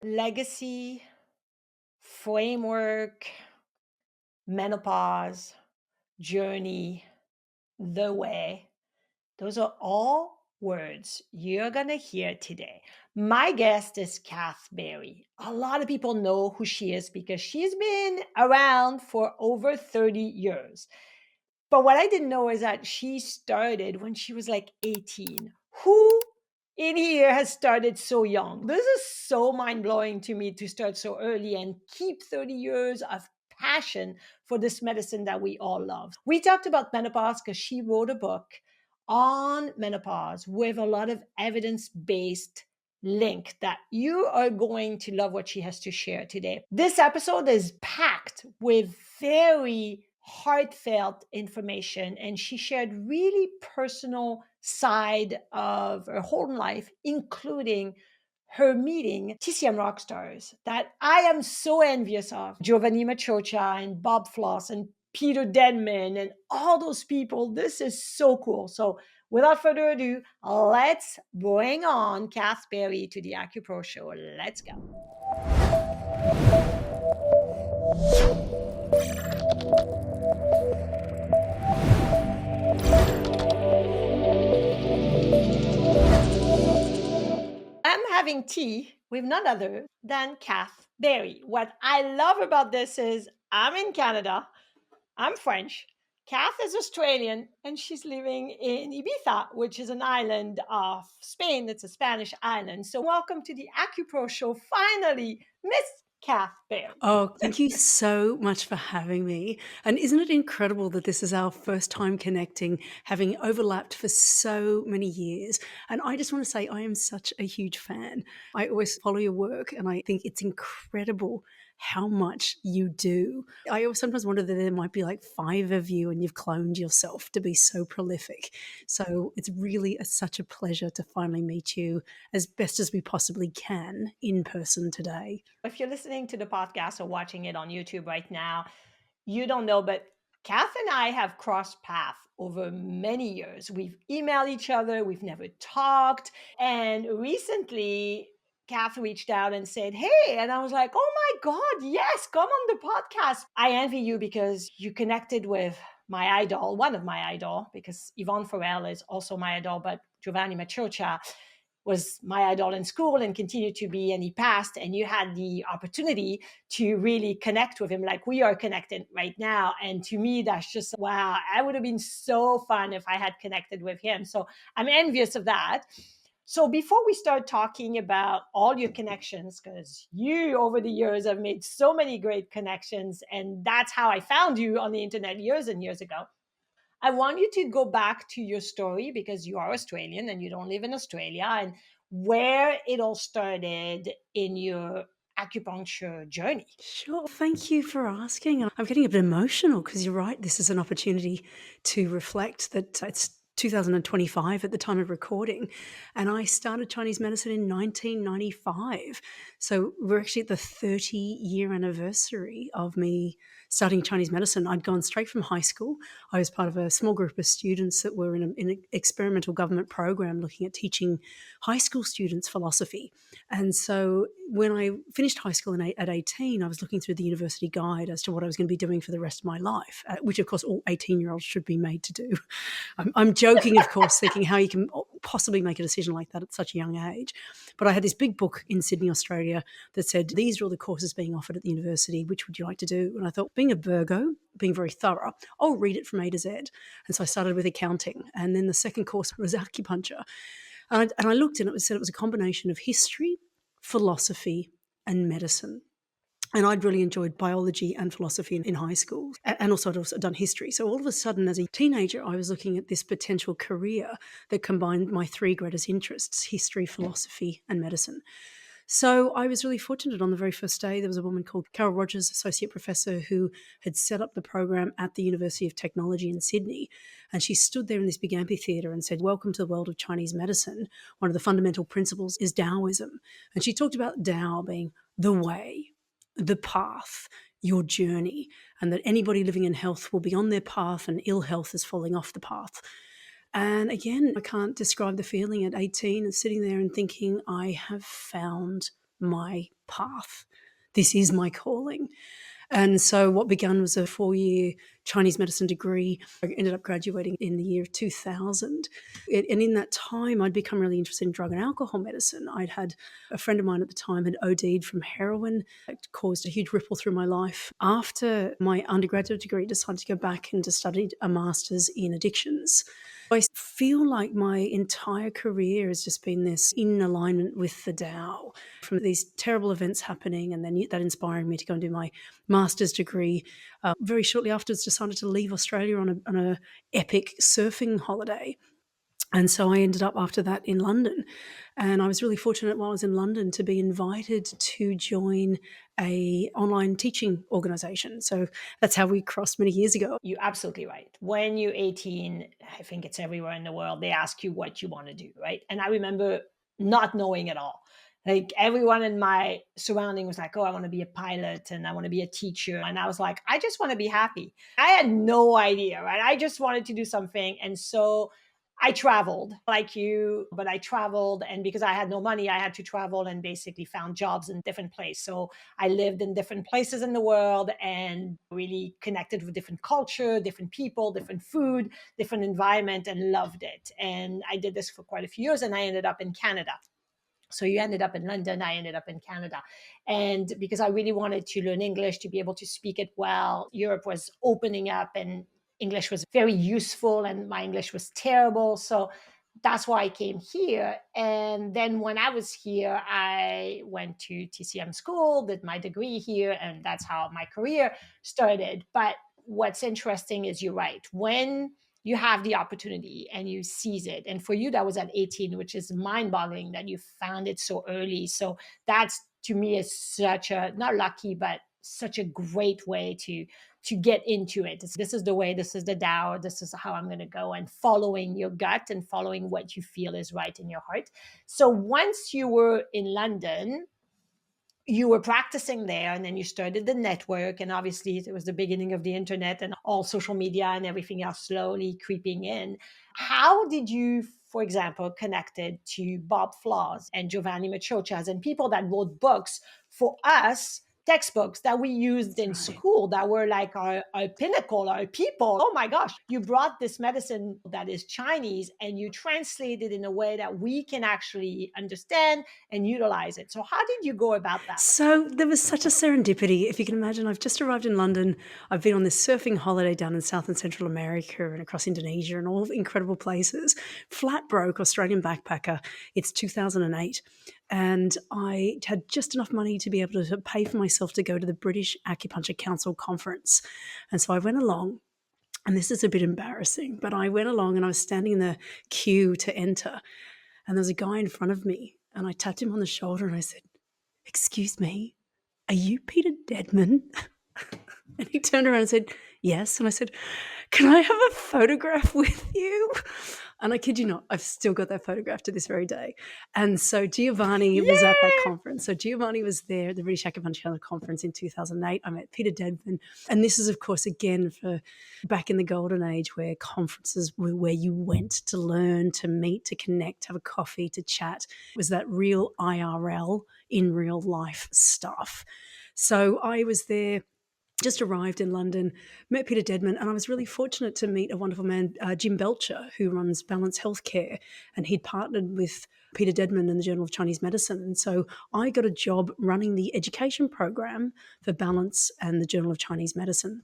legacy, framework, menopause, journey, the way. Those are all words you're going to hear today. My guest is Kath Berry. A lot of people know who she is because she's been around for over 30 years. But what I didn't know is that she started when she was like 18. Who in here has started so young? This is so mind blowing to me to start so early and keep 30 years of passion for this medicine that we all love. We talked about menopause because she wrote a book on menopause with a lot of evidence based link that you are going to love what she has to share today. This episode is packed with very heartfelt information, and she shared really personal side of her whole life, including her meeting TCM rock stars that I am so envious of: Giovanni Maciocia and Bob Floss and Peter Denman and all those people. This is so cool. So without further ado, let's bring on Kath Berry to the AcuPro Show. Let's go. I'm having tea with none other than Kath Berry. What I love about this is I'm in Canada, I'm French. Kath is Australian and she's living in Ibiza, which is an island of Spain. It's a Spanish island. So, welcome to the AcuPro Show. Finally, Miss Kath Berry. Oh, thank you so much for having me. And isn't it incredible that this is our first time connecting, having overlapped for so many years? And I just want to say I am such a huge fan. I always follow your work and I think it's incredible how much you do. I always sometimes wonder that there might be like 5 of you and you've cloned yourself to be so prolific. So it's really such a pleasure to finally meet you as best as we possibly can in person today. If you're listening to the podcast or watching it on YouTube right now, you don't know, but Kath and I have crossed paths over many years. We've emailed each other, we've never talked. And recently, Kath reached out and said, "Hey," and I was like, "Oh my God, yes, come on the podcast." I envy you because you connected with my idol, one of my idol, because Yvonne Farrell is also my idol, but Giovanni Maciocia was my idol in school and continued to be, and he passed, and you had the opportunity to really connect with him like we are connected right now. And to me, that's just wow. I would have been so fun if I had connected with him. So I'm envious of that. So before we start talking about all your connections, because you over the years have made so many great connections, and that's how I found you on the internet years and years ago. I want you to go back to your story because you are Australian and you don't live in Australia, and where it all started in your acupuncture journey. Sure. Thank you for asking. I'm getting a bit emotional because you're right. This is an opportunity to reflect that it's 2025 at the time of recording, and I started Chinese medicine in 1995. So we're actually at the 30-year anniversary of me studying Chinese medicine. I'd gone straight from high school. I was part of a small group of students that were in an experimental government program looking at teaching high school students philosophy. And so when I finished high school at 18, I was looking through the university guide as to what I was going to be doing for the rest of my life, which of course all 18-year-olds should be made to do. I'm joking, of course, thinking how you can possibly make a decision like that at such a young age. But I had this big book in Sydney, Australia that said, these are all the courses being offered at the university. Which would you like to do? And I thought, being a Virgo, being very thorough, I'll read it from A to Z. And so I started with accounting. And then the second course was acupuncture. And I looked and it said it was a combination of history, philosophy, and medicine. And I'd really enjoyed biology and philosophy in high school. And also I'd also done history. So all of a sudden, as a teenager, I was looking at this potential career that combined my 3 greatest interests: history, philosophy, and medicine. So I was really fortunate. On the very first day, there was a woman called Carol Rogers, associate professor, who had set up the program at the University of Technology in Sydney. And she stood there in this big amphitheatre and said, "Welcome to the world of Chinese medicine. One of the fundamental principles is Taoism." And she talked about Tao being the way, the path, your journey, and that anybody living in health will be on their path and ill health is falling off the path. And again, I can't describe the feeling at 18 of sitting there and thinking, I have found my path. This is my calling. And so what began was a 4-year Chinese medicine degree. I ended up graduating in the year 2000. And in that time, I'd become really interested in drug and alcohol medicine. I'd had a friend of mine at the time had OD'd from heroin. It caused a huge ripple through my life. After my undergraduate degree, I decided to go back and to study a master's in addictions. I feel like my entire career has just been this in alignment with the Tao, from these terrible events happening and then that inspiring me to go and do my master's degree. Very shortly afterwards, decided to leave Australia on a epic surfing holiday. And so I ended up after that in London. And I was really fortunate while I was in London to be invited to join a online teaching organization. So that's how we crossed many years ago. You're absolutely right. When you're 18, I think it's everywhere in the world, they ask you what you want to do, right? And I remember not knowing at all. Like everyone in my surrounding was like, oh, I want to be a pilot and I want to be a teacher. And I was like, I just want to be happy. I had no idea, right? I just wanted to do something. And so I traveled like you, but I traveled. And because I had no money, I had to travel and basically found jobs in different places. So I lived in different places in the world and really connected with different culture, different people, different food, different environment, and loved it. And I did this for quite a few years and I ended up in Canada. So you ended up in London, I ended up in Canada. And because I really wanted to learn English, to be able to speak it well, Europe was opening up and English was very useful and my English was terrible. So that's why I came here. And then when I was here, I went to TCM school, did my degree here, and that's how my career started. But what's interesting is you're right. When you have the opportunity and you seize it. And for you, that was at 18, which is mind boggling that you found it so early. So that's to me is such a, not lucky, but such a great way to get into it. This is the way, this is the Tao, this is how I'm going to go, and following your gut and following what you feel is right in your heart. So once you were in London, you were practicing there and then you started the network, and obviously it was the beginning of the internet and all social media and everything else slowly creeping in. How did you, for example, connected to Bob Flaws and Giovanni Maciocia and people that wrote books for us, textbooks that we used in Right. school that were like our pinnacle, our people? Oh my gosh, you brought this medicine that is Chinese and you translate it in a way that we can actually understand and utilize it. So how did you go about that? So there was such a serendipity. If you can imagine, I've just arrived in London. I've been on this surfing holiday down in South and Central America and across Indonesia and all incredible places. Flat broke Australian backpacker. It's 2008. And I had just enough money to be able to pay for myself to go to the British Acupuncture Council conference. And so I went along. And this is a bit embarrassing, but I went along and I was standing in the queue to enter. And there was a guy in front of me. And I tapped him on the shoulder and I said, "Excuse me, are you Peter Deadman?" And he turned around and said, "Yes." And I said, "Can I have a photograph with you?" And I kid you not, I've still got that photograph to this very day. And so Giovanni was at that Yay! conference. So Giovanni was there at the British Acupuncture conference in 2008. I met Peter Deadman. And this is, of course, again, for back in the golden age where conferences were where you went to learn, to meet, to connect, have a coffee, to chat. It was that real IRL, in real life stuff. So I was there, just arrived in London, met Peter Deadman, and I was really fortunate to meet a wonderful man, Jim Belcher, who runs Balance Healthcare, and he'd partnered with Peter Deadman in the Journal of Chinese Medicine. And so I got a job running the education program for Balance and the Journal of Chinese Medicine.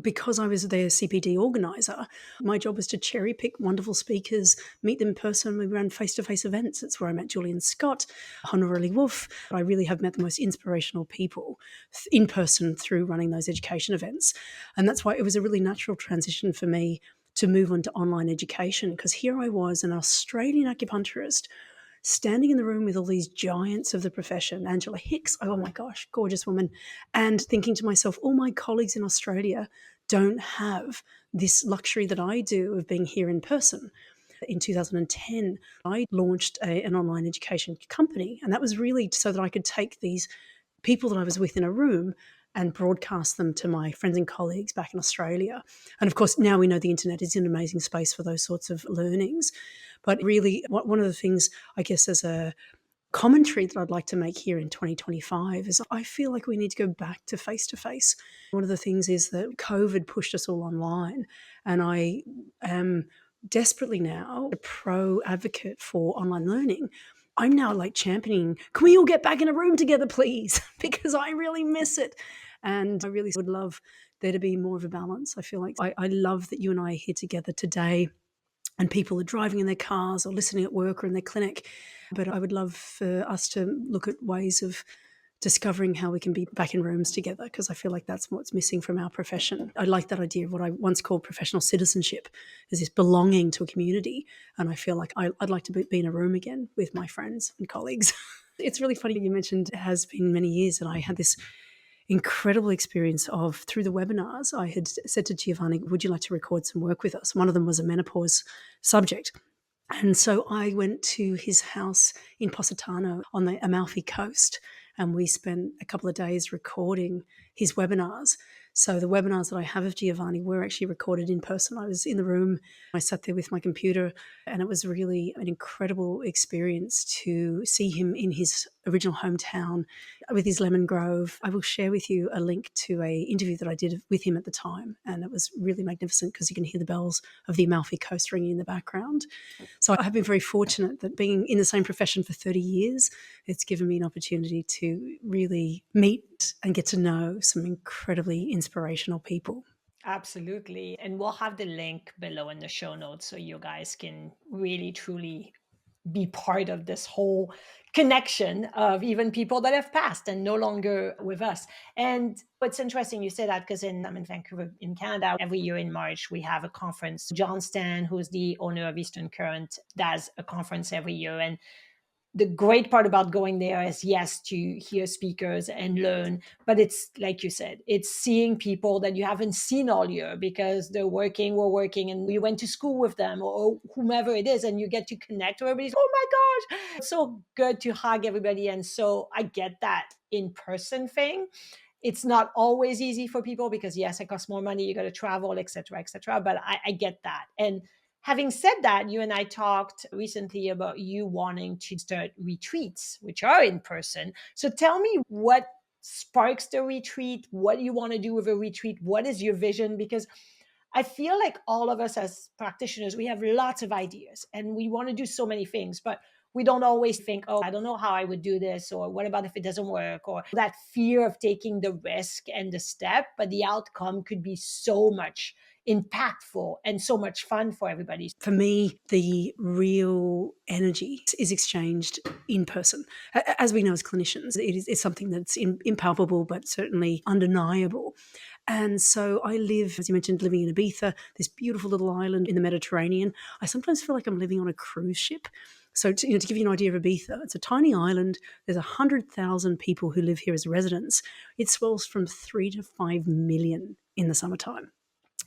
Because I was their CPD organizer, my job was to cherry pick wonderful speakers, meet them in person. We ran face-to-face events. That's where I met Julian Scott, Honorary Wolf. I really have met the most inspirational people in person through running those education events. And that's why it was a really natural transition for me to move on to online education, because here I was, an Australian acupuncturist, standing in the room with all these giants of the profession, Angela Hicks, oh my gosh, gorgeous woman, and thinking to myself, all my colleagues in Australia don't have this luxury that I do of being here in person. In 2010, I launched an online education company, and that was really so that I could take these people that I was with in a room and broadcast them to my friends and colleagues back in Australia. And of course, now we know the internet is an amazing space for those sorts of learnings. But really, one of the things, I guess, as a commentary that I'd like to make here in 2025 is I feel like we need to go back to face to face. One of the things is that COVID pushed us all online, and I am desperately now a pro advocate for online learning. I'm now like championing, can we all get back in a room together, please? Because I really miss it. And I really would love there to be more of a balance. I feel like I love that you and I are here together today and people are driving in their cars or listening at work or in their clinic. But I would love for us to look at ways of discovering how we can be back in rooms together, because I feel like that's what's missing from our profession. I like that idea of what I once called professional citizenship, is this belonging to a community. And I feel like I'd like to be in a room again with my friends and colleagues. It's really funny you mentioned it has been many years, and I had this incredible experience of through the webinars. I had said to Giovanni, would you like to record some work with us? One of them was a menopause subject. And so I went to his house in Positano on the Amalfi Coast, and we spent a couple of days recording his webinars. So the webinars that I have of Giovanni were actually recorded in person. I was in the room, I sat there with my computer, and it was really an incredible experience to see him in his original hometown with his lemon grove. I will share with you a link to a interview that I did with him at the time, and it was really magnificent because you can hear the bells of the Amalfi Coast ringing in the background. So I have been very fortunate that being in the same profession for 30 years, it's given me an opportunity to really meet and get to know some incredibly inspirational people. Absolutely. And we'll have the link below in the show notes so you guys can really truly be part of this whole connection of even people that have passed and no longer with us. And what's interesting, you say that because I'm in Vancouver, in Canada. Every year in March, we have a conference. John Stan, who's the owner of Eastern Current, does a conference every year. And the great part about going there is, yes, to hear speakers and learn, but it's like you said, it's seeing people that you haven't seen all year because we're working and you went to school with them, or whomever it is, and you get to connect with everybody. Oh my gosh, it's so good to hug everybody. And so I get that in-person thing. It's not always easy for people because, yes, it costs more money, you got to travel, etc., etc. But I get that. And having said that, you and I talked recently about you wanting to start retreats, which are in person. So tell me what sparks the retreat, what you want to do with a retreat, what is your vision? Because I feel like all of us as practitioners, we have lots of ideas and we want to do so many things, but we don't always think, oh, I don't know how I would do this, or what about if it doesn't work, or that fear of taking the risk and the step, but the outcome could be so much impactful and so much fun for everybody. For me, the real energy is exchanged in person. As we know as clinicians, it's something that's impalpable but certainly undeniable. And so I live, as you mentioned, living in Ibiza, this beautiful little island in the Mediterranean. I sometimes feel like I'm living on a cruise ship. So to give you an idea of Ibiza, it's a tiny island. There's 100,000 people who live here as residents. It swells from 3 to 5 million in the summertime.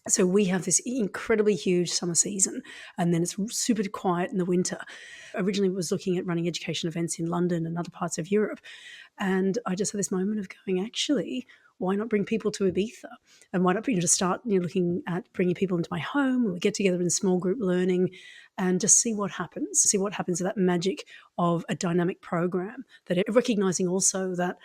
So we have this incredibly huge summer season, and then it's super quiet in the winter. Originally was looking at running education events in London and other parts of Europe, and I just had this moment of going, actually, why not bring people to Ibiza? And why not just start looking at bringing people into my home, and we get together in small group learning and just see what happens, to that magic of a dynamic program. That recognizing also that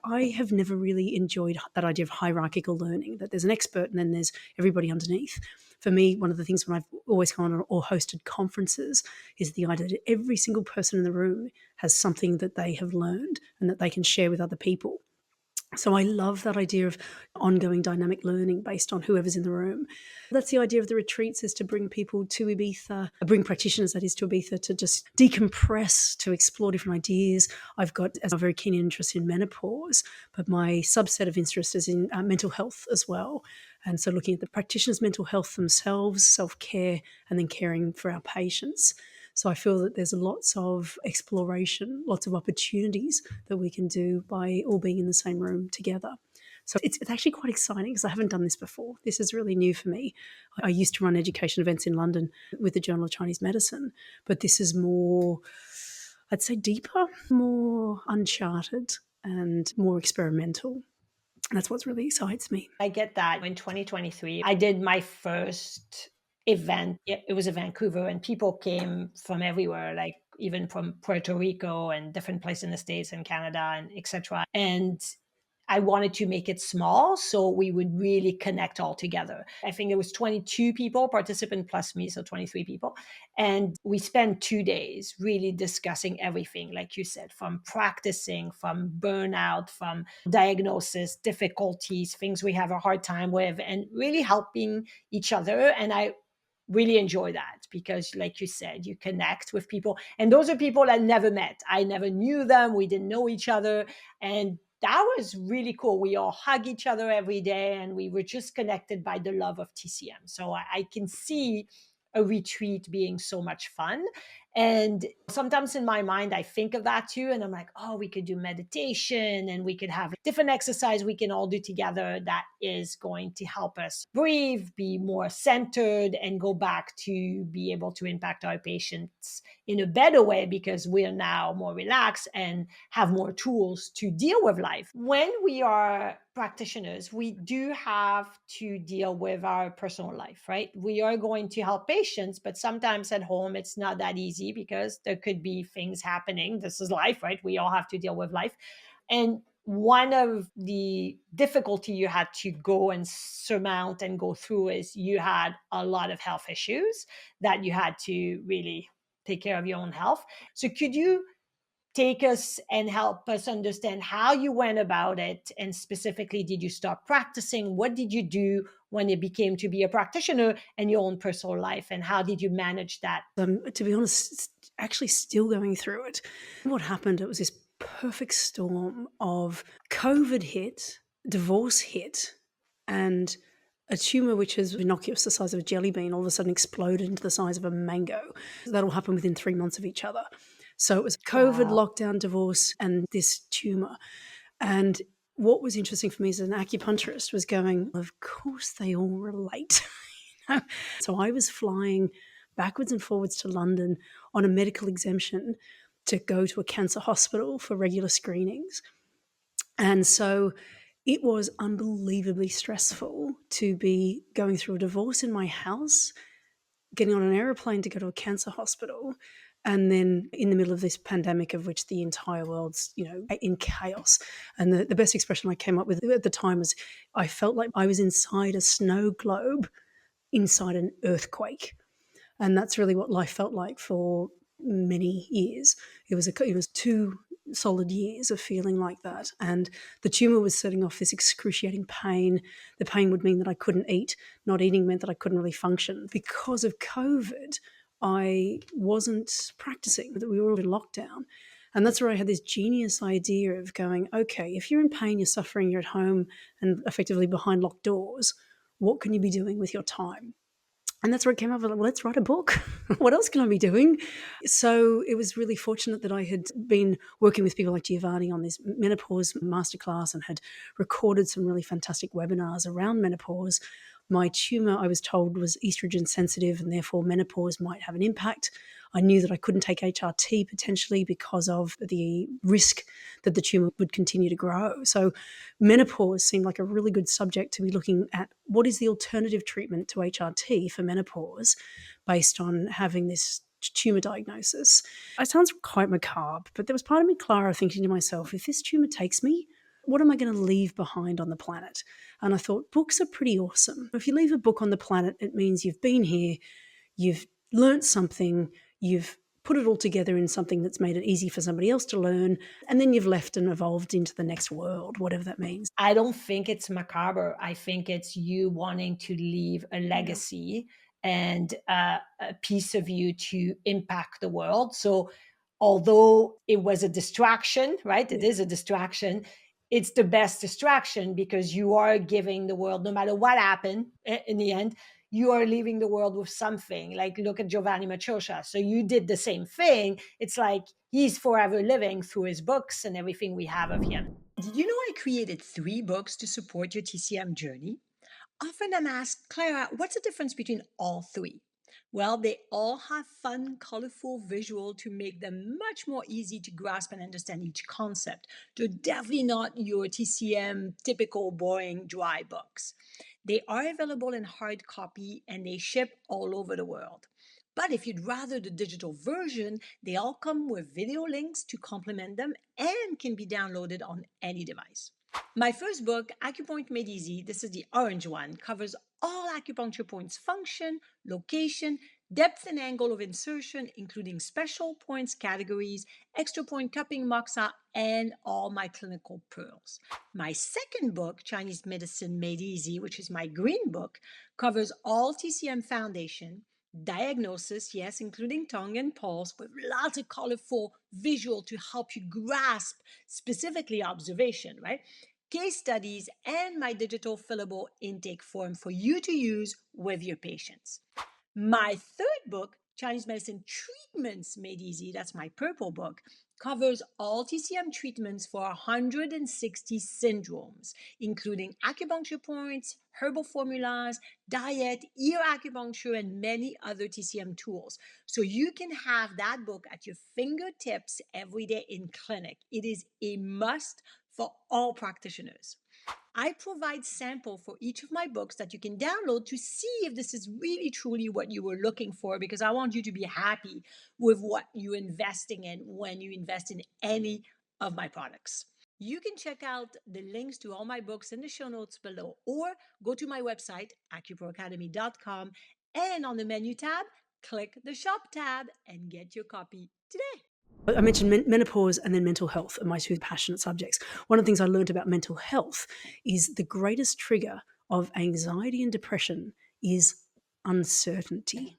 I have never really enjoyed that idea of hierarchical learning, that there's an expert and then there's everybody underneath. For me, one of the things when I've always gone or hosted conferences is the idea that every single person in the room has something that they have learned and that they can share with other people. So I love that idea of ongoing dynamic learning based on whoever's in the room. That's the idea of the retreats, is to bring people to Ibiza, bring practitioners, that is, to Ibiza to just decompress, to explore different ideas. I've got a very keen interest in menopause, but my subset of interest is in mental health as well. And so looking at the practitioners' mental health themselves, self-care, and then caring for our patients. So I feel that there's lots of exploration, lots of opportunities that we can do by all being in the same room together. So it's actually quite exciting because I haven't done this before. This is really new for me. I used to run education events in London with the Journal of Chinese Medicine, but this is more, I'd say, deeper, more uncharted, and more experimental. And that's what really excites me. I get that. In 2023, I did my first event. It was in Vancouver, and people came from everywhere, like even from Puerto Rico and different places in the States and Canada and etc. And I wanted to make it small so we would really connect all together. I think it was 22 people, participant plus me, so 23 people. And we spent 2 days really discussing everything, like you said, from practicing, from burnout, from diagnosis, difficulties, things we have a hard time with, and really helping each other. And I really enjoy that because, like you said, you connect with people. And those are people I never met. I never knew them. We didn't know each other. And that was really cool. We all hug each other every day and we were just connected by the love of TCM. So I can see a retreat being so much fun. And sometimes in my mind, I think of that too. And I'm like, oh, we could do meditation and we could have different exercise we can all do together that is going to help us breathe, be more centered, and go back to be able to impact our patients in a better way because we're now more relaxed and have more tools to deal with life. When we are practitioners, we do have to deal with our personal life, right? We are going to help patients, but sometimes at home it's not that easy because there could be things happening. This is life, right? We all have to deal with life. And one of the difficulty you had to go and surmount and go through is you had a lot of health issues that you had to really take care of your own health. So could you take us and help us understand how you went about it? And specifically, did you start practicing? What did you do when it became to be a practitioner and your own personal life? And how did you manage that? To be honest, actually still going through it. What happened, it was this perfect storm of COVID hit, divorce hit, and a tumor which is innocuous, the size of a jelly bean, all of a sudden exploded into the size of a mango. That'll happen within 3 months of each other. So it was COVID, Wow. lockdown, divorce, and this tumor. And what was interesting for me as an acupuncturist was going, of course they all relate. So I was flying backwards and forwards to London on a medical exemption to go to a cancer hospital for regular screenings. And so it was unbelievably stressful to be going through a divorce in my house, getting on an aeroplane to go to a cancer hospital, and then in the middle of this pandemic of which the entire world's, in chaos. And the best expression I came up with at the time was I felt like I was inside a snow globe inside an earthquake. And that's really what life felt like for many years. It was 2 solid years of feeling like that. And the tumor was setting off this excruciating pain. The pain would mean that I couldn't eat. Not eating meant that I couldn't really function. Because of COVID, I wasn't practicing, that we were all in lockdown. And that's where I had this genius idea of going, okay, if you're in pain, you're suffering, you're at home and effectively behind locked doors, what can you be doing with your time? And that's where it came up with, well, let's write a book. What else can I be doing? So it was really fortunate that I had been working with people like Giovanni on this menopause masterclass and had recorded some really fantastic webinars around menopause. My tumor, I was told, was estrogen sensitive and therefore menopause might have an impact. I knew that I couldn't take HRT potentially because of the risk that the tumor would continue to grow. So menopause seemed like a really good subject to be looking at what is the alternative treatment to HRT for menopause based on having this tumor diagnosis. It sounds quite macabre, but there was part of me, Clara, thinking to myself, if this tumor takes me, what am I going to leave behind on the planet? And I thought, books are pretty awesome. If you leave a book on the planet, it means you've been here, you've learnt something, you've put it all together in something that's made it easy for somebody else to learn, and then you've left and evolved into the next world, whatever that means. I don't think it's macabre. I think it's you wanting to leave a Yeah. legacy and a piece of you to impact the world. So, although it was a distraction, right? It Yeah. is a distraction. It's the best distraction because you are giving the world, no matter what happened in the end, you are leaving the world with something. Like, look at Giovanni Maciocia. So, you did the same thing. It's like he's forever living through his books and everything we have of him. Did you know I created 3 books to support your TCM journey? Often I'm asked, Clara, what's the difference between all 3? Well, they all have fun, colorful visual to make them much more easy to grasp and understand each concept. They're definitely not your TCM typical boring dry books. They are available in hard copy and they ship all over the world. But if you'd rather the digital version, they all come with video links to complement them and can be downloaded on any device. My first book, Acupoint Made Easy, this is the orange one, covers all acupuncture points function, location, depth and angle of insertion, including special points categories, extra point cupping moxa, and all my clinical pearls. My second book, Chinese Medicine Made Easy, which is my green book, covers all TCM foundation, diagnosis, yes, including tongue and pulse, with lots of colorful visual to help you grasp specifically observation, right? Case studies, and my digital fillable intake form for you to use with your patients. My third book, Chinese Medicine Treatments Made Easy, that's my purple book, covers all TCM treatments for 160 syndromes, including acupuncture points, herbal formulas, diet, ear acupuncture, and many other TCM tools. So you can have that book at your fingertips every day in clinic. It is a must for all practitioners. I provide sample for each of my books that you can download to see if this is really truly what you were looking for, because I want you to be happy with what you're investing in when you invest in any of my products. You can check out the links to all my books in the show notes below, or go to my website, acuproacademy.com, and on the menu tab, click the shop tab and get your copy today. I mentioned menopause and then mental health are my two passionate subjects. One of the things I learned about mental health is the greatest trigger of anxiety and depression is uncertainty.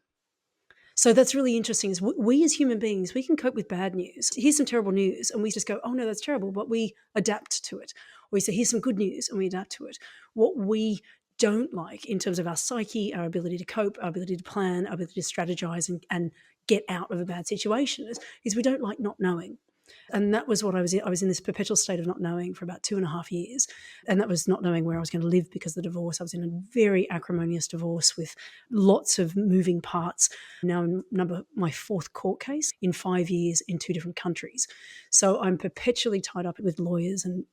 So that's really interesting. Is we as human beings, we can cope with bad news. Here's some terrible news, and we just go, "Oh no, that's terrible," but we adapt to it. Or we say, "Here's some good news," and we adapt to it. What we don't like in terms of our psyche, our ability to cope, our ability to plan, our ability to strategize and get out of a bad situation is we don't like not knowing. And that was what I was in. I was in this perpetual state of not knowing for about 2.5 years. And that was not knowing where I was going to live because of the divorce. I was in a very acrimonious divorce with lots of moving parts. Now I'm my fourth court case in 5 years in two different countries. So I'm perpetually tied up with lawyers, and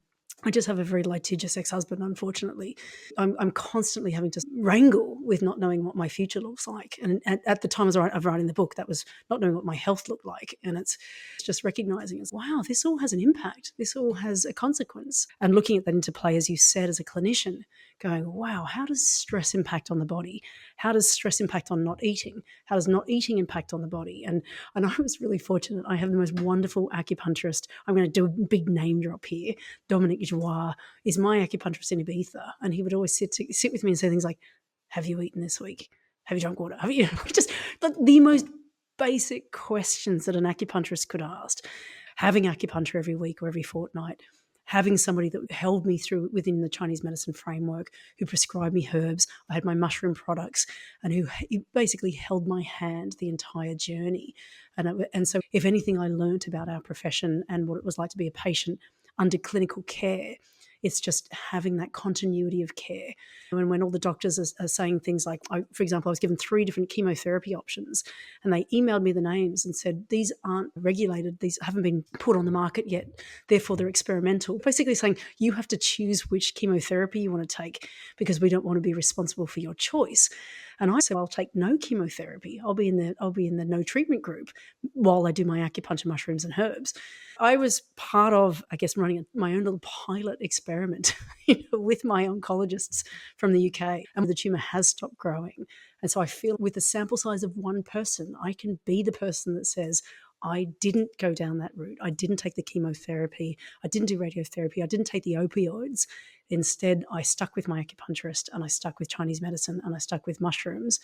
I just have a very litigious ex-husband, unfortunately. I'm constantly having to wrangle with not knowing what my future looks like. And at the time of writing the book, that was not knowing what my health looked like. And it's just recognizing as, wow, this all has an impact. This all has a consequence. And looking at that interplay, as you said, as a clinician, going, wow, how does stress impact on the body? How does stress impact on not eating? How does not eating impact on the body? And I was really fortunate. I have the most wonderful acupuncturist. I'm going to do a big name drop here. Dominic Joie is my acupuncturist in Ibiza, and he would always sit with me and say things like, "Have you eaten this week? Have you drunk water? Have you?" Just the most basic questions that an acupuncturist could ask. Having acupuncture every week or every fortnight, having somebody that held me through within the Chinese medicine framework, who prescribed me herbs. I had my mushroom products, and who basically held my hand the entire journey. And so, if anything, I learnt about our profession and what it was like to be a patient under clinical care. It's just having that continuity of care. And when all the doctors are saying things like, for example, I was given 3 different chemotherapy options, and they emailed me the names and said, these aren't regulated, these haven't been put on the market yet, therefore they're experimental. Basically saying you have to choose which chemotherapy you want to take because we don't want to be responsible for your choice. And I said, I'll take no chemotherapy. I'll be in the no treatment group while I do my acupuncture, mushrooms, and herbs. I was part of, I guess, running my own little pilot experiment with my oncologists from the UK, and the tumour has stopped growing. And so I feel with a sample size of one person, I can be the person that says, I didn't go down that route. I didn't take the chemotherapy. I didn't do radiotherapy. I didn't take the opioids. Instead, I stuck with my acupuncturist, and I stuck with Chinese medicine, and I stuck with mushrooms,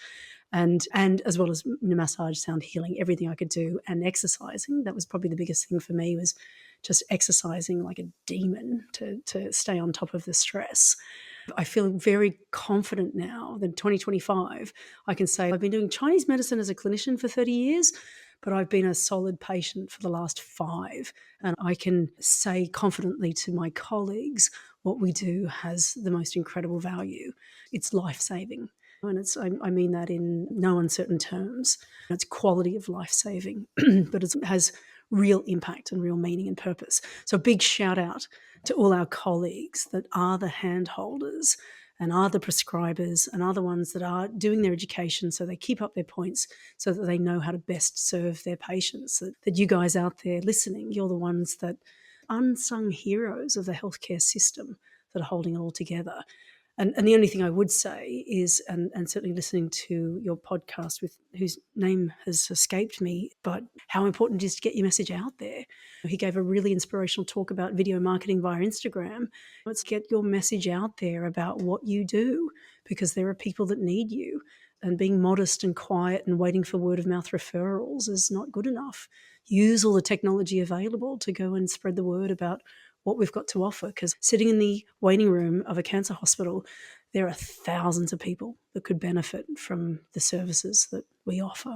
and as well as massage, sound healing, everything I could do, and exercising. That was probably the biggest thing for me, was just exercising like a demon to stay on top of the stress. I feel very confident now that 2025, I can say I've been doing Chinese medicine as a clinician for 30 years, but I've been a solid patient for the last 5. And I can say confidently to my colleagues, what we do has the most incredible value. It's life-saving. And I mean that in no uncertain terms. It's quality of life-saving, but it has real impact and real meaning and purpose. So big shout out to all our colleagues that are the hand holders and are the prescribers and are the ones that are doing their education so they keep up their points so that they know how to best serve their patients. That you guys out there listening, you're the ones that unsung heroes of the healthcare system that are holding it all together. And the only thing I would say is, and certainly listening to your podcast with whose name has escaped me, but how important it is to get your message out there. He gave a really inspirational talk about video marketing via Instagram. Let's get your message out there about what you do, because there are people that need you. And being modest and quiet and waiting for word of mouth referrals is not good enough. Use all the technology available to go and spread the word about what we've got to offer, because sitting in the waiting room of a cancer hospital, there are thousands of people that could benefit from the services that we offer.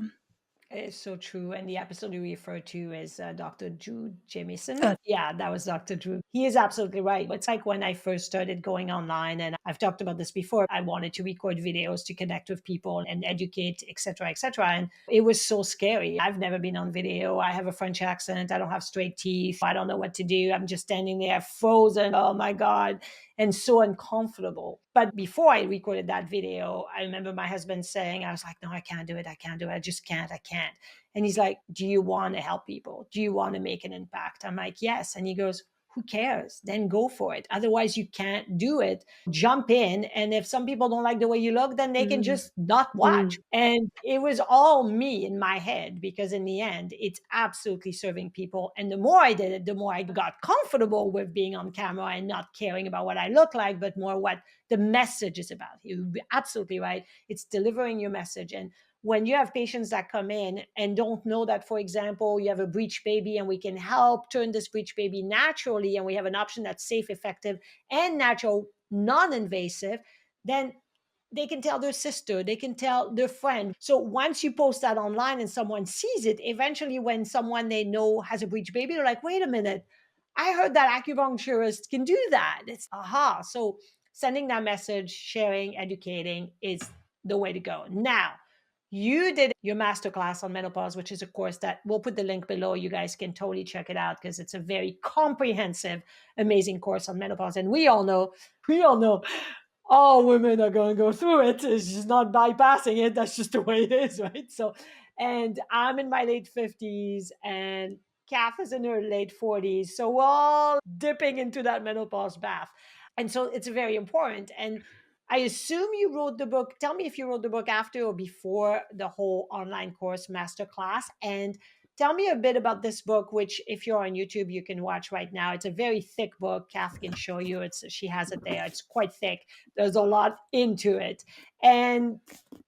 It's so true. And the episode you referred to is Dr. Drew Jamieson. Uh, Yeah, that was Dr. Drew. He is absolutely right. It's like when I first started going online, and I've talked about this before, I wanted to record videos to connect with people and educate, et cetera, et cetera. And it was so scary. I've never been on video. I have a French accent. I don't have straight teeth. I don't know what to do. I'm just standing there frozen. Oh my God. And so uncomfortable. But before I recorded that video, I remember my husband saying, I was like, no, I can't do it. I can't do it. I just can't. I can't. And he's like, do you want to help people? Do you want to make an impact? I'm like, yes. And he goes, who cares? Then go for it. Otherwise, you can't do it. Jump in. And if some people don't like the way you look, then they can mm, just not watch. mm, And it was all me in my head, because in the end, it's absolutely serving people. And the more I did it, the more I got comfortable with being on camera and not caring about what I look like, but more what the message is about. You're absolutely right. It's delivering your message. And when you have patients that come in and don't know that, for example, you have a breech baby and we can help turn this breech baby naturally, and we have an option that's safe, effective, and natural, non-invasive, then they can tell their sister, they can tell their friend. So once you post that online and someone sees it, eventually when someone they know has a breech baby, they're like, wait a minute, I heard that acupuncturist can do that. It's aha. So sending that message, sharing, educating is the way to go. Now, you did your masterclass on menopause, which is a course that we'll put the link below. You guys can totally check it out, because it's a very comprehensive, amazing course on menopause. And we all know all women are going to go through it. It's just not bypassing it. That's just the way it is, right? So, and I'm in my late 50s, and Kath is in her late 40s. So we're all dipping into that menopause bath. And so it's very important. And I assume you wrote the book. Tell me if you wrote the book after or before the whole online course masterclass. And tell me a bit about this book, which if you're on YouTube, you can watch right now. It's a very thick book. Kath can show you. She has it there. It's quite thick. There's a lot into it. And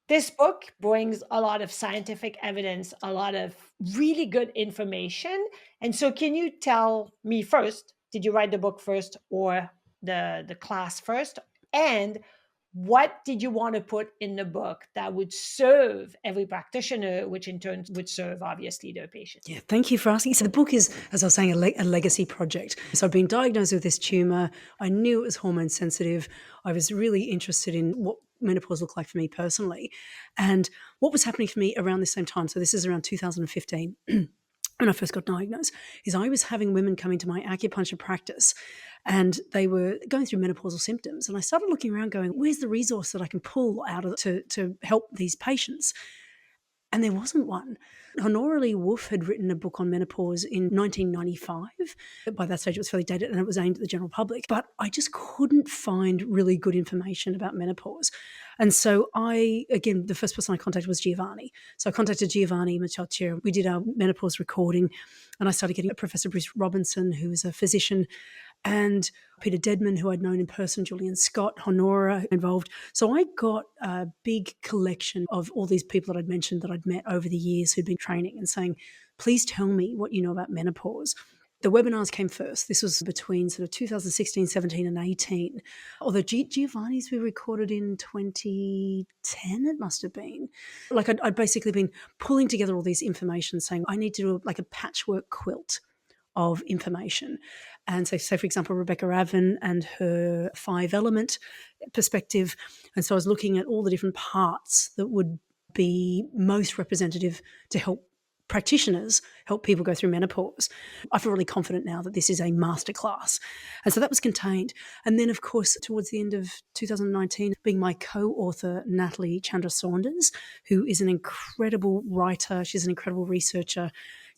this book brings a lot of scientific evidence, a lot of really good information. And so can you tell me first, did you write the book first or the class first? And what did you want to put in the book that would serve every practitioner, which in turn would serve obviously their patients? yeah, thank you for asking. So the book is, as I was saying, a legacy project. So I've been diagnosed with this tumor. I knew it was hormone sensitive. I was really interested in what menopause looked like for me personally, and what was happening for me around the same time. So this is around 2015. When I first got diagnosed, is I was having women come into my acupuncture practice, and they were going through menopausal symptoms. And I started looking around going, where's the resource that I can pull out of to help these patients? And there wasn't one. Honora Lee Wolf had written a book on menopause in 1995. By that stage, it was fairly dated and it was aimed at the general public. But I just couldn't find really good information about menopause. And so again, the first person I contacted was Giovanni. So I contacted Giovanni Maciocia. We did our menopause recording, and I started getting Professor Bruce Robinson, who is a physician, and Peter Dedman, who I'd known in person, Julian Scott, Honora involved. So I got a big collection of all these people that I'd mentioned that I'd met over the years who'd been training and saying, please tell me what you know about menopause. The webinars came first. This was between sort of 2016, 17 and 18. Although Giovanni's we recorded in 2010, it must have been. Like I'd basically been pulling together all these information saying, I need to do like a patchwork quilt of information. And so, for example, Rebecca Avon and her 5-element perspective. And so I was looking at all the different parts that would be most representative to help practitioners help people go through menopause. I feel really confident now that this is a masterclass. And so that was contained. And then, of course, towards the end of 2019, being my co-author, Natalie Chandra Saunders, who is an incredible writer. She's an incredible researcher,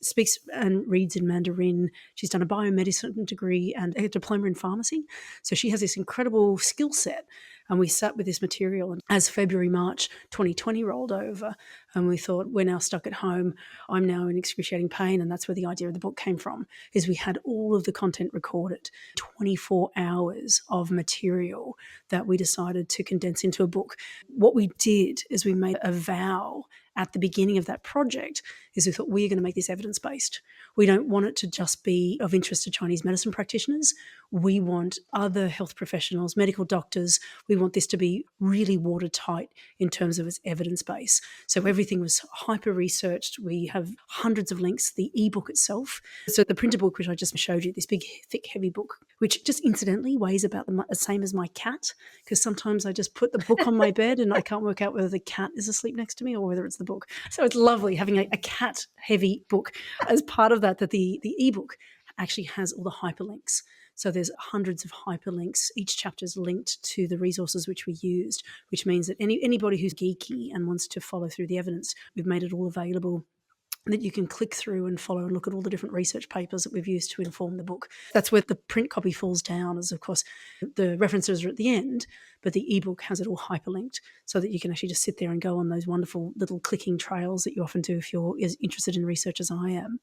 speaks and reads in Mandarin. She's done a biomedicine degree and a diploma in pharmacy. So she has this incredible skill set. And we sat with this material. And as February, March 2020 rolled over, and we thought, we're now stuck at home. I'm now in excruciating pain. And that's where the idea of the book came from, is we had all of the content recorded, 24 hours of material that we decided to condense into a book. What we did is we made a vow at the beginning of that project is we thought, we're going to make this evidence-based. We don't want it to just be of interest to Chinese medicine practitioners. We want other health professionals, medical doctors. We want this to be really watertight in terms of its evidence base. So everything was hyper-researched. We have hundreds of links, the ebook itself. So the printed book, which I just showed you, this big, thick, heavy book, which just incidentally weighs about the same as my cat, because sometimes I just put the book on my bed and I can't work out whether the cat is asleep next to me or whether it's the book. So it's lovely having a cat-heavy book. As part of that the ebook actually has all the hyperlinks. So there's hundreds of hyperlinks. Each chapter is linked to the resources which we used, which means that anybody who's geeky and wants to follow through the evidence, we've made it all available that you can click through and follow and look at all the different research papers that we've used to inform the book. That's where the print copy falls down, as of course the references are at the end, but the ebook has it all hyperlinked so that you can actually just sit there and go on those wonderful little clicking trails that you often do if you're as interested in research as I am.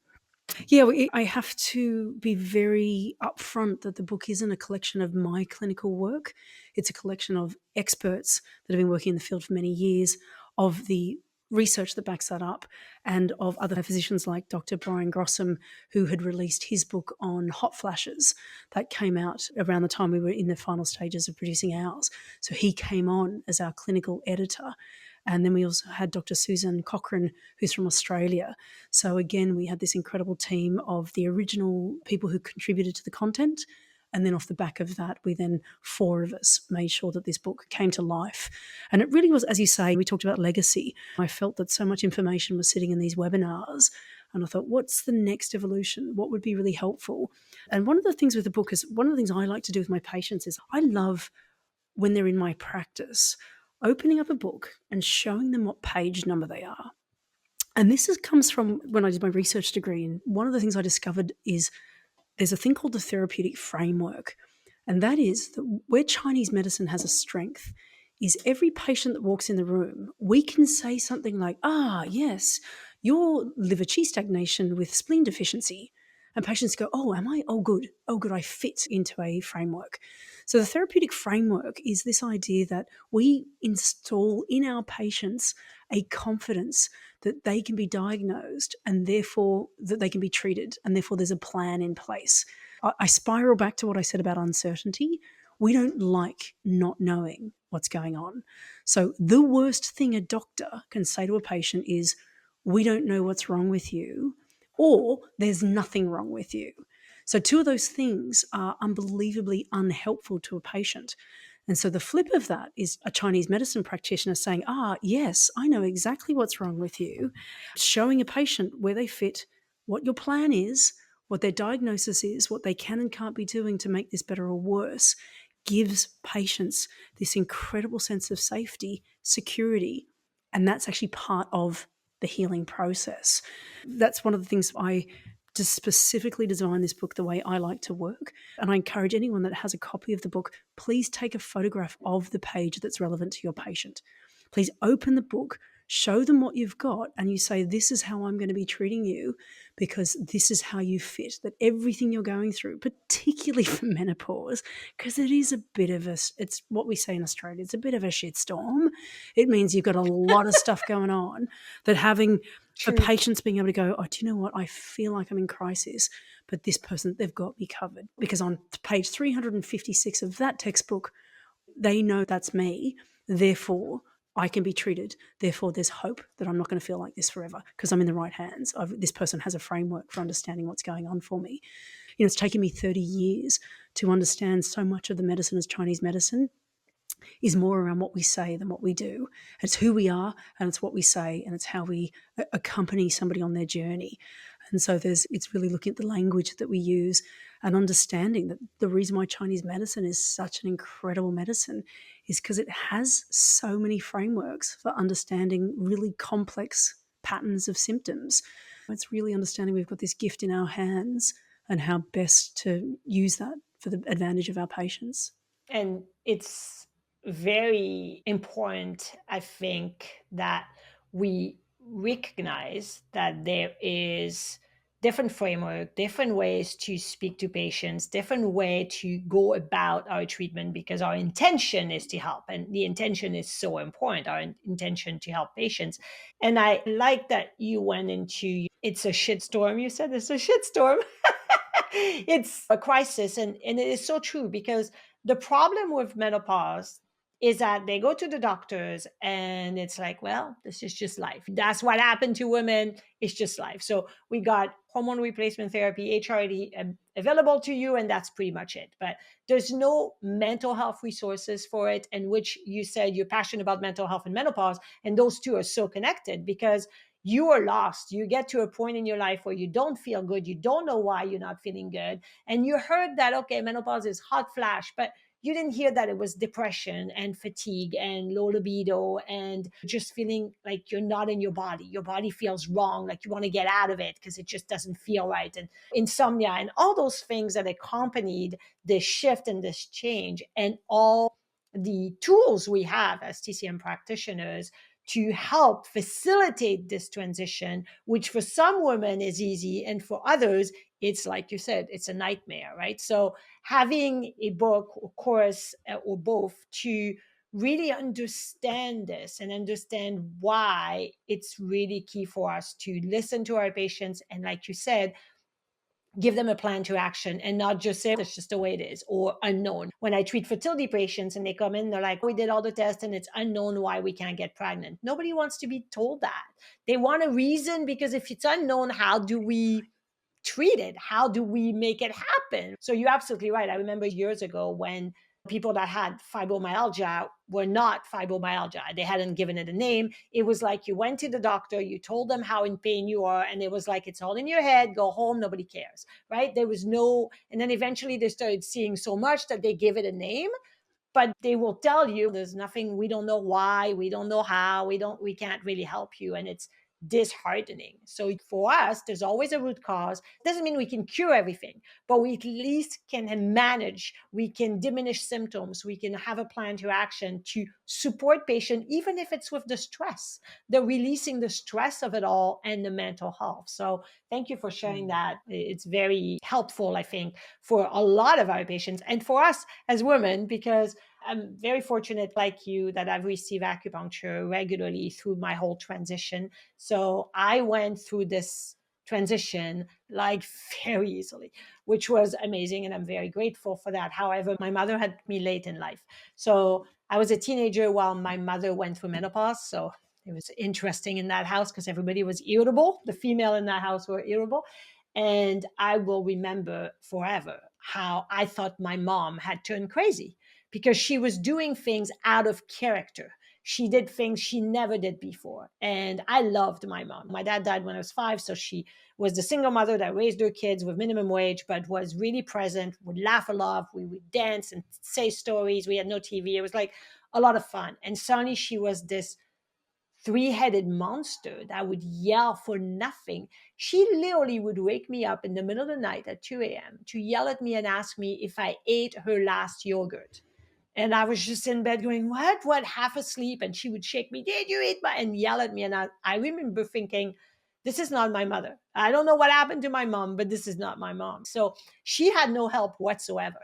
Yeah, I have to be very upfront that the book isn't a collection of my clinical work. It's a collection of experts that have been working in the field for many years, of the research that backs that up, and of other physicians like Dr. Brian Grossam, who had released his book on hot flashes that came out around the time we were in the final stages of producing ours. So he came on as our clinical editor. And then we also had Dr. Susan Cochrane, who's from Australia. So again, we had this incredible team of the original people who contributed to the content. And then off the back of that, we then, 4 of us, made sure that this book came to life. And it really was, as you say, we talked about legacy. I felt that so much information was sitting in these webinars. And I thought, what's the next evolution? What would be really helpful? And one of the things with the book is, one of the things I like to do with my patients is I love, when they're in my practice, opening up a book and showing them what page number they are. And this comes from when I did my research degree. And one of the things I discovered is there's a thing called the therapeutic framework. And that is that where Chinese medicine has a strength is every patient that walks in the room, we can say something like, yes, your liver qi stagnation with spleen deficiency. And patients go, oh, am I? Oh, good. Oh, good. I fit into a framework. So the therapeutic framework is this idea that we install in our patients a confidence that they can be diagnosed and therefore that they can be treated, and therefore there's a plan in place. I spiral back to what I said about uncertainty. We don't like not knowing what's going on. So the worst thing a doctor can say to a patient is, we don't know what's wrong with you, or there's nothing wrong with you. So 2 of those things are unbelievably unhelpful to a patient. And so the flip of that is a Chinese medicine practitioner saying, yes, I know exactly what's wrong with you, showing a patient where they fit, what your plan is, what their diagnosis is, what they can and can't be doing to make this better or worse, gives patients this incredible sense of safety, security, and that's actually part of the healing process. That's one of the things I just specifically designed this book the way I like to work. And I encourage anyone that has a copy of the book, please take a photograph of the page that's relevant to your patient. Please open the book, show them what you've got, and you say, this is how I'm going to be treating you because this is how you fit. That everything you're going through, particularly for menopause, because it is a bit of it's what we say in Australia, it's a bit of a shitstorm. It means you've got a lot of stuff going on, that having for True. patients being able to go, do you know what? I feel like I'm in crisis, but this person, they've got me covered. Because on page 356 of that textbook, they know that's me. Therefore, I can be treated. Therefore, there's hope that I'm not going to feel like this forever because I'm in the right hands. This person has a framework for understanding what's going on for me. It's taken me 30 years to understand so much of the medicine as Chinese medicine. is more around what we say than what we do. It's who we are, and it's what we say, and it's how we accompany somebody on their journey. And so it's really looking at the language that we use and understanding that the reason why Chinese medicine is such an incredible medicine is because it has so many frameworks for understanding really complex patterns of symptoms. It's really understanding we've got this gift in our hands and how best to use that for the advantage of our patients. And it's very important, I think, that we recognize that there is different framework, different ways to speak to patients, different way to go about our treatment, because our intention is to help, and the intention is so important, our intention to help patients. And I like that you went into, it's a shitstorm. You said it's a shitstorm. It's a crisis. And it is so true, because the problem with menopause is that they go to the doctors and it's like, well, this is just life. That's what happened to women. It's just life. So we got hormone replacement therapy, HRT, available to you, and that's pretty much it. But there's no mental health resources for it. And which you said you're passionate about mental health and menopause, and those two are so connected, because you are lost. You get to a point in your life where you don't feel good. You don't know why you're not feeling good. And you heard that, okay, menopause is hot flash, but you didn't hear that it was depression and fatigue and low libido and just feeling like you're not in your body. Your body feels wrong, like you want to get out of it because it just doesn't feel right. And insomnia and all those things that accompanied this shift and this change, and all the tools we have as TCM practitioners to help facilitate this transition, which for some women is easy, and for others, it's like you said, it's a nightmare, right? So having a book or course or both to really understand this and understand why it's really key for us to listen to our patients, and like you said, give them a plan to action and not just say it's just the way it is or unknown. When I treat fertility patients and they come in, they're like, we did all the tests and it's unknown why we can't get pregnant. Nobody wants to be told that. They want a reason, because if it's unknown, how do we treat it? How do we make it happen? So you're absolutely right. I remember years ago when people that had fibromyalgia were not fibromyalgia. They hadn't given it a name. It was like you went to the doctor, you told them how in pain you are, and it was like, it's all in your head, go home, nobody cares, right? There was no, and then eventually they started seeing so much that they give it a name, but they will tell you there's nothing, we don't know why, we don't know how, we can't really help you, and it's disheartening. So for us, there's always a root cause. Doesn't mean we can cure everything, but we at least can manage, we can diminish symptoms, we can have a plan to action to support patient, even if it's with the stress, the releasing the stress of it all and the mental health. So thank you for sharing that. It's very helpful, I think, for a lot of our patients and for us as women, because I'm very fortunate, like you, that I've received acupuncture regularly through my whole transition. So I went through this transition like very easily, which was amazing. And I'm very grateful for that. However, my mother had me late in life. So I was a teenager while my mother went through menopause. So it was interesting in that house because everybody was irritable. The female in that house were irritable. And I will remember forever how I thought my mom had turned crazy because she was doing things out of character. She did things she never did before. And I loved my mom. My dad died when I was 5. So she was the single mother that raised her kids with minimum wage, but was really present, would laugh a lot. We would dance and say stories. We had no TV. It was like a lot of fun. And suddenly she was this three-headed monster that would yell for nothing. She literally would wake me up in the middle of the night at 2 a.m. to yell at me and ask me if I ate her last yogurt. And I was just in bed going, what, half asleep. And she would shake me, did you eat my, and yell at me. And I remember thinking, this is not my mother. I don't know what happened to my mom, but this is not my mom. So she had no help whatsoever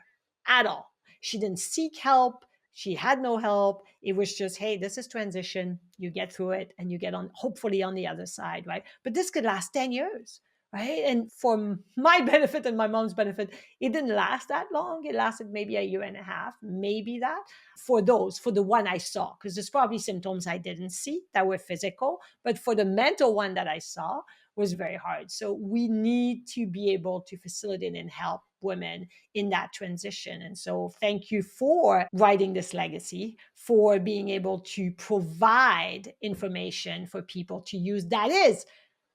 at all. She didn't seek help. She had no help. It was just, hey, this is transition. You get through it and you get on, hopefully on the other side, right? But this could last 10 years, right? And for my benefit and my mom's benefit, it didn't last that long. It lasted maybe a year and a half, maybe that, for the one I saw, because there's probably symptoms I didn't see that were physical, but for the mental one that I saw was very hard. So we need to be able to facilitate and help women in that transition. And so thank you for writing this legacy, for being able to provide information for people to use that is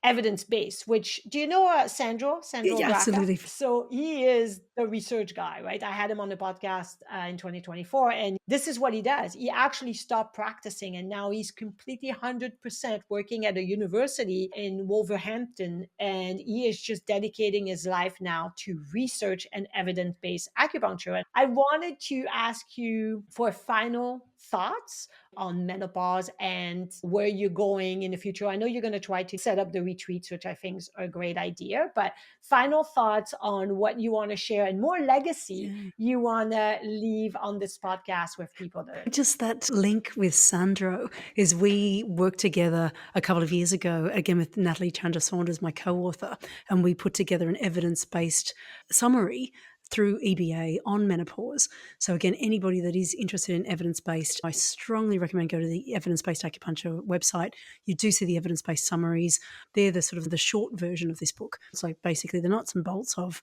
evidence-based. Which, do you know Sandro Yeah, Graca? absolutely. So he is the research guy, right? I had him on the podcast in 2024, and this is what he does. He actually stopped practicing, and now he's completely 100% working at a university in Wolverhampton, and he is just dedicating his life now to research and evidence-based acupuncture. And I wanted to ask you for final thoughts on menopause and where you're going in the future. I know you're going to try to set up the retreats, which I think is a great idea, but final thoughts on what you want to share and more legacy Yeah. you want to leave on this podcast with people that are. Just that link with Sandro is we worked together a couple of years ago, again with Natalie Chandra Saunders, my co-author, and we put together an evidence-based summary through EBA on menopause. So again, anybody that is interested in evidence-based, I strongly recommend go to the evidence-based acupuncture website. You do see the evidence-based summaries. They're the sort of the short version of this book. So basically the nuts and bolts of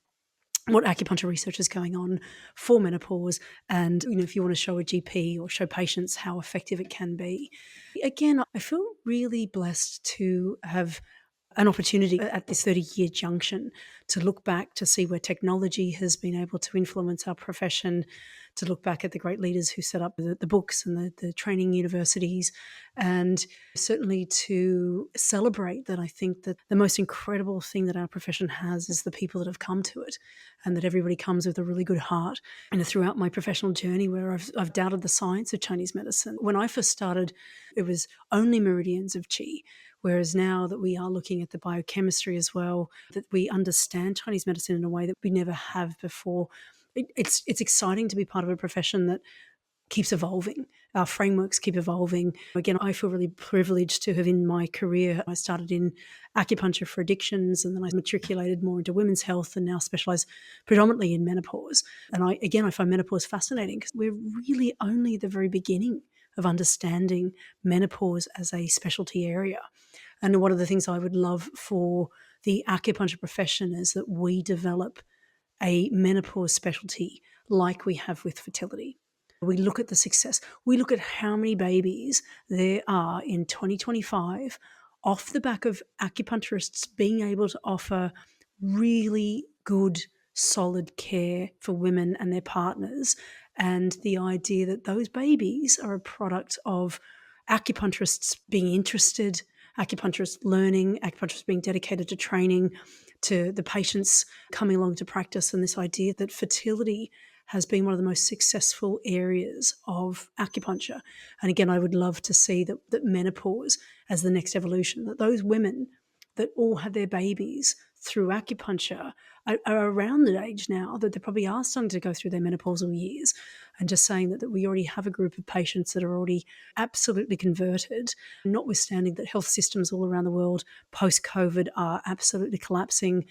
what acupuncture research is going on for menopause, and if you want to show a GP or show patients how effective it can be. Again, I feel really blessed to have an opportunity at this 30-year junction to look back to see where technology has been able to influence our profession, to look back at the great leaders who set up the books and the training universities, and certainly to celebrate that I think that the most incredible thing that our profession has is the people that have come to it, and that everybody comes with a really good heart. And throughout my professional journey where I've doubted the science of Chinese medicine, when I first started, it was only meridians of qi. Whereas now that we are looking at the biochemistry as well, that we understand Chinese medicine in a way that we never have before, it's exciting to be part of a profession that keeps evolving. Our frameworks keep evolving. Again, I feel really privileged to have in my career, I started in acupuncture for addictions, and then I matriculated more into women's health and now specialize predominantly in menopause. And I find menopause fascinating because we're really only at the very beginning of understanding menopause as a specialty area. And one of the things I would love for the acupuncture profession is that we develop a menopause specialty like we have with fertility. We look at the success. We look at how many babies there are in 2025 off the back of acupuncturists being able to offer really good, solid care for women and their partners. And the idea that those babies are a product of acupuncturists being interested, acupuncturists learning, acupuncturists being dedicated to training, to the patients coming along to practice, and this idea that fertility has been one of the most successful areas of acupuncture. And again, I would love to see that menopause as the next evolution, that those women that all had their babies through acupuncture are around the age now that they probably are starting to go through their menopausal years, and just saying that we already have a group of patients that are already absolutely converted, notwithstanding that health systems all around the world post-COVID are absolutely collapsing,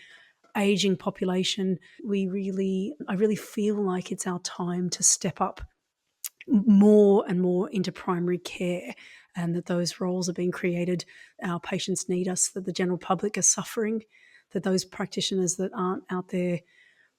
aging population. I really feel like it's our time to step up more and more into primary care, and that those roles are being created. Our patients need us, that the general public are suffering, that those practitioners that aren't out there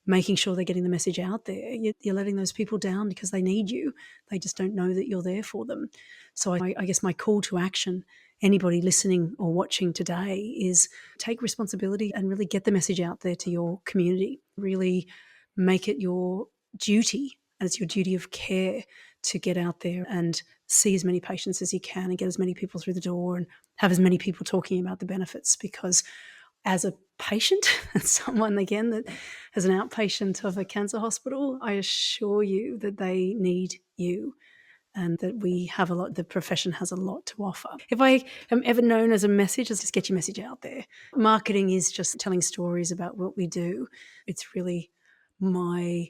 making sure they're getting the message out there, you're letting those people down because they need you. They just don't know that you're there for them. So I guess my call to action, anybody listening or watching today, is take responsibility and really get the message out there to your community. Really make it your duty, and it's your duty of care, to get out there and see as many patients as you can and get as many people through the door and have as many people talking about the benefits. Because as a patient and someone, again, that as an outpatient of a cancer hospital, I assure you that they need you, and that the profession has a lot to offer. If I am ever known as a message, it's just get your message out there. Marketing is just telling stories about what we do. It's really my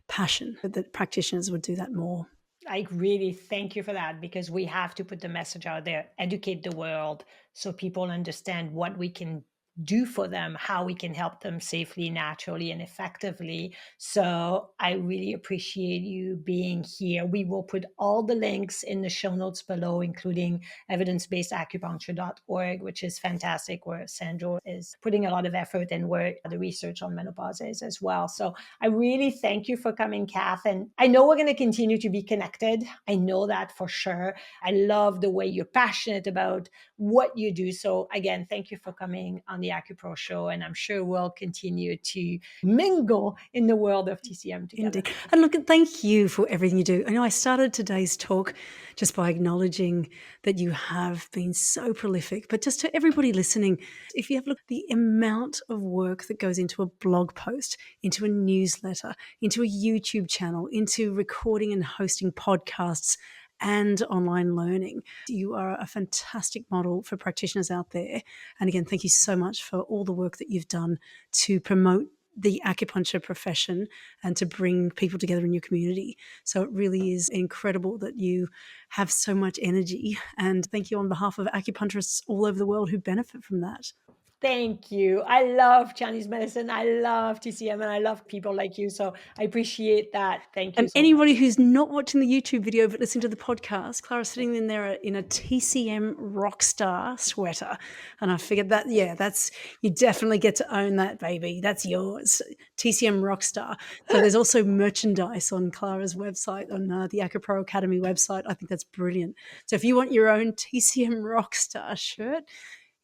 passion that practitioners would do that more. I really thank you for that, because we have to put the message out there, educate the world so people understand what we can do for them, how we can help them safely, naturally, and effectively. So I really appreciate you being here. We will put all the links in the show notes below, including evidencebasedacupuncture.org, which is fantastic, where Sandro is putting a lot of effort and where the research on menopause is as well. So I really thank you for coming, Kath. And I know we're going to continue to be connected. I know that for sure. I love the way you're passionate about what you do. So again, thank you for coming on the AcuPro Show. And I'm sure we'll continue to mingle in the world of TCM together. Indeed. And look, thank you for everything you do. I know I started today's talk just by acknowledging that you have been so prolific, but just to everybody listening, if you have looked at the amount of work that goes into a blog post, into a newsletter, into a YouTube channel, into recording and hosting podcasts and online learning. You are a fantastic model for practitioners out there. And again, thank you so much for all the work that you've done to promote the acupuncture profession and to bring people together in your community. So it really is incredible that you have so much energy. And thank you on behalf of acupuncturists all over the world who benefit from that. Thank you. I love Chinese medicine. I love TCM and I love people like you. So I appreciate that. Thank you And so anybody much. who's not watching the YouTube video but listening to the podcast, Clara's sitting in there in a TCM Rockstar sweater. And I figured that, yeah, that's, you definitely get to own that, baby. That's yours. TCM Rockstar. So there's also merchandise on Clara's website, on the AcuPro Academy website. I think that's brilliant. So if you want your own TCM Rockstar shirt,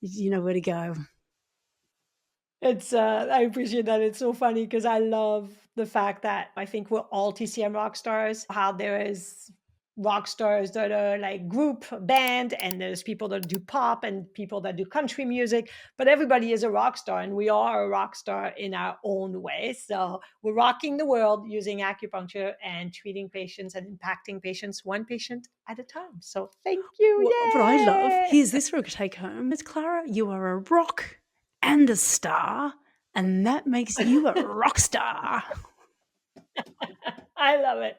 you know where to go. It's I appreciate that. It's so funny because I love the fact that I think we're all TCM rock stars. How there is rock stars that are like group band, and there's people that do pop and people that do country music, but everybody is a rock star and we are a rock star in our own way. So we're rocking the world using acupuncture and treating patients and impacting patients one patient at a time. So thank you. What I love, Yay! here's this for a take home. It's Clara, you are a rock and a star, and that makes you a rock star. I love it.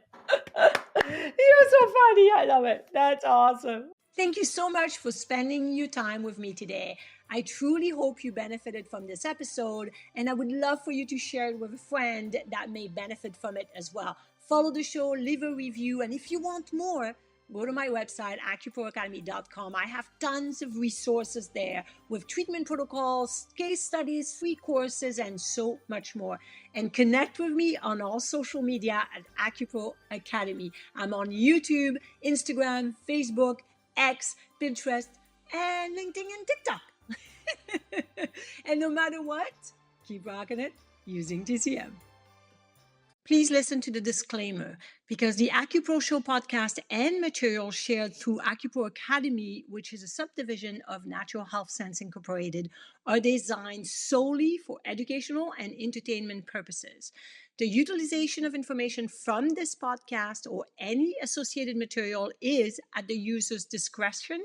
You're so funny. I love it. That's awesome. Thank you so much for spending your time with me today. I truly hope you benefited from this episode, and I would love for you to share it with a friend that may benefit from it as well. Follow the show, leave a review, and if you want more, go to my website, acuproacademy.com. I have tons of resources there with treatment protocols, case studies, free courses, and so much more. And connect with me on all social media at AcuPro Academy. I'm on YouTube, Instagram, Facebook, X, Pinterest, and LinkedIn and TikTok. And no matter what, keep rocking it using TCM. Please listen to the disclaimer, because the AcuPro Show podcast and material shared through AcuPro Academy, which is a subdivision of Natural Health Sense Incorporated, are designed solely for educational and entertainment purposes. The utilization of information from this podcast or any associated material is at the user's discretion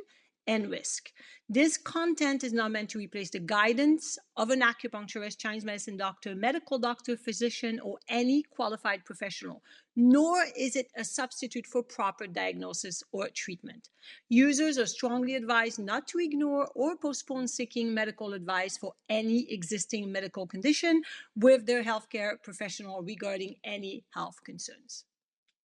and risk. This content is not meant to replace the guidance of an acupuncturist, Chinese medicine doctor, medical doctor, physician, or any qualified professional, nor is it a substitute for proper diagnosis or treatment. Users are strongly advised not to ignore or postpone seeking medical advice for any existing medical condition with their healthcare professional regarding any health concerns.